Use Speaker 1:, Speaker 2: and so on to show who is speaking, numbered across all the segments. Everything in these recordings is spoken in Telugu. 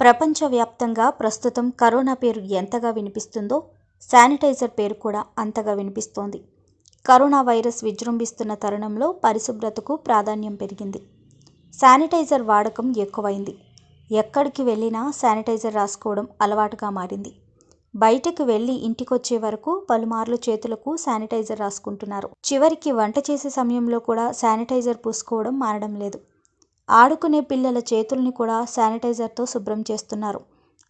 Speaker 1: ప్రపంచవ్యాప్తంగా ప్రస్తుతం కరోనా పేరు ఎంతగా వినిపిస్తుందో శానిటైజర్ పేరు కూడా అంతగా వినిపిస్తోంది. కరోనా వైరస్ విజృంభిస్తున్న తరుణంలో పరిశుభ్రతకు ప్రాధాన్యం పెరిగింది. శానిటైజర్ వాడకం ఎక్కువైంది. ఎక్కడికి వెళ్ళినా శానిటైజర్ రాసుకోవడం అలవాటుగా మారింది. బయటకు వెళ్ళి ఇంటికొచ్చే వరకు పలుమార్లు చేతులకు శానిటైజర్ రాసుకుంటున్నారు. చివరికి వంట చేసే సమయంలో కూడా శానిటైజర్ పూసుకోవడం మానడం లేదు. ఆడుకునే పిల్లల చేతుల్ని కూడా శానిటైజర్తో శుభ్రం చేస్తున్నారు.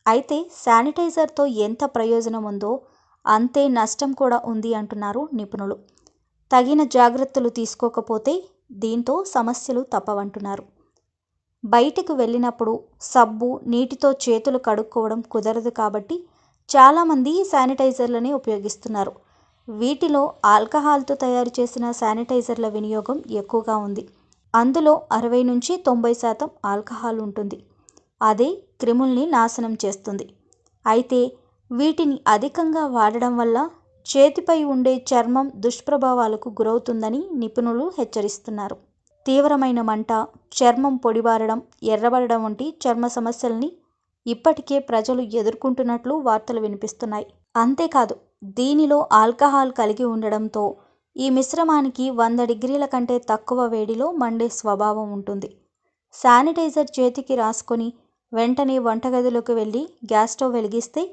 Speaker 1: అయితే శానిటైజర్తో ఎంత ప్రయోజనం ఉందో అంతే నష్టం కూడా ఉంది అంటున్నారు నిపుణులు. తగిన జాగ్రత్తలు తీసుకోకపోతే దీంతో సమస్యలు తప్పవంటున్నారు. బయటకు వెళ్ళినప్పుడు సబ్బు, నీటితో చేతులు కడుక్కోవడం కుదరదు కాబట్టి చాలామంది శానిటైజర్లని ఉపయోగిస్తున్నారు. వీటిలో ఆల్కహాల్తో తయారు చేసిన శానిటైజర్ల వినియోగం ఎక్కువగా ఉంది. అందులో 60 నుంచి 90% ఆల్కహాల్ ఉంటుంది. అదే క్రిముల్ని నాశనం చేస్తుంది. అయితే వీటిని అధికంగా వాడడం వల్ల చేతిపై ఉండే చర్మం దుష్ప్రభావాలకు గురవుతుందని నిపుణులు హెచ్చరిస్తున్నారు. తీవ్రమైన మంట, చర్మం పొడిబారడం, ఎర్రబడడం వంటి చర్మ సమస్యల్ని ఇప్పటికే ప్రజలు ఎదుర్కొంటున్నట్లు వార్తలు వినిపిస్తున్నాయి. అంతేకాదు, దీనిలో ఆల్కహాల్ కలిగి ఉండడంతో ఈ మిశ్రమానికి 100 డిగ్రీల కంటే తక్కువ వేడిలో మండే స్వభావం ఉంటుంది. శానిటైజర్ చేతికి రాసుకొని వెంటనే వంటగదిలోకి వెళ్ళి గ్యాస్ స్టవ్ వెలిగిస్తే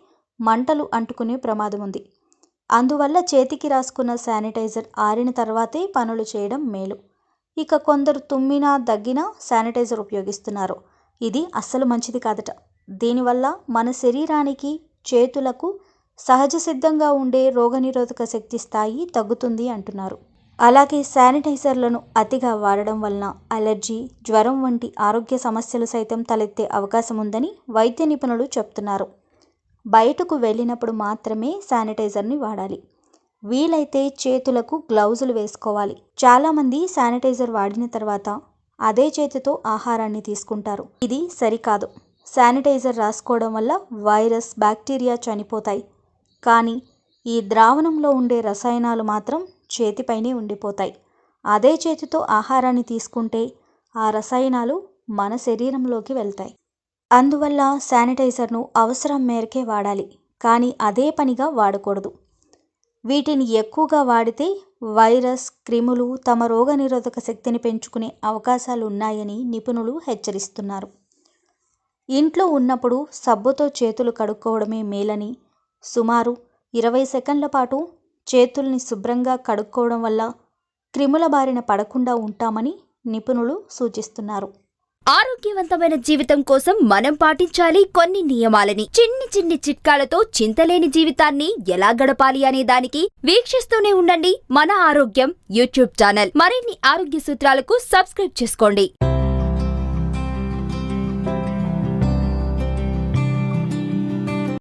Speaker 1: మంటలు అంటుకునే ప్రమాదం ఉంది. అందువల్ల చేతికి రాసుకున్న శానిటైజర్ ఆరిన తర్వాతే పనులు చేయడం మేలు. ఇక కొందరు తుమ్మినా, దగ్గినా శానిటైజర్ ఉపయోగిస్తున్నారు. ఇది అస్సలు మంచిది కాదట. దీనివల్ల మన శరీరానికి, చేతులకు సహజ సిద్ధంగా ఉండే రోగనిరోధక శక్తి స్థాయి తగ్గుతుంది అంటున్నారు. అలాగే శానిటైజర్లను అతిగా వాడడం వలన అలర్జీ, జ్వరం వంటి ఆరోగ్య సమస్యలు సైతం తలెత్తే అవకాశం ఉందని వైద్య నిపుణులు చెప్తున్నారు. బయటకు వెళ్ళినప్పుడు మాత్రమే శానిటైజర్ని వాడాలి. వీలైతే చేతులకు గ్లౌజులు వేసుకోవాలి. చాలామంది శానిటైజర్ వాడిన తర్వాత అదే చేతితో ఆహారాన్ని తీసుకుంటారు. ఇది సరికాదు. శానిటైజర్ రాసుకోవడం వల్ల వైరస్, బ్యాక్టీరియా చనిపోతాయి. కానీ ఈ ద్రావణంలో ఉండే రసాయనాలు మాత్రం చేతిపైనే ఉండిపోతాయి. అదే చేతితో ఆహారాన్ని తీసుకుంటే ఆ రసాయనాలు మన శరీరంలోకి వెళ్తాయి. అందువల్ల శానిటైజర్ను అవసరం మేరకే వాడాలి, కానీ అదే పనిగా వాడకూడదు. వీటిని ఎక్కువగా వాడితే వైరస్, క్రిములు తమ రోగనిరోధక శక్తిని పెంచుకునే అవకాశాలు ఉన్నాయని నిపుణులు హెచ్చరిస్తున్నారు. ఇంట్లో ఉన్నప్పుడు సబ్బుతో చేతులు కడుక్కోవడమే మేలని, సుమారు 20 సెకన్ల పాటు చేతుల్ని శుభ్రంగా కడుక్కోవడం వల్ల క్రిముల బారిన పడకుండా ఉంటామని నిపుణులు సూచిస్తున్నారు.
Speaker 2: ఆరోగ్యవంతమైన జీవితం కోసం మనం పాటించాలి కొన్ని నియమాలని. చిన్ని చిన్ని చిట్కాలతో చింతలేని జీవితాన్ని ఎలా గడపాలి అనే దానికి వీక్షిస్తూనే ఉండండి మన ఆరోగ్యం యూట్యూబ్ ఛానల్. మరిన్ని ఆరోగ్య సూత్రాలకు సబ్స్క్రైబ్ చేసుకోండి.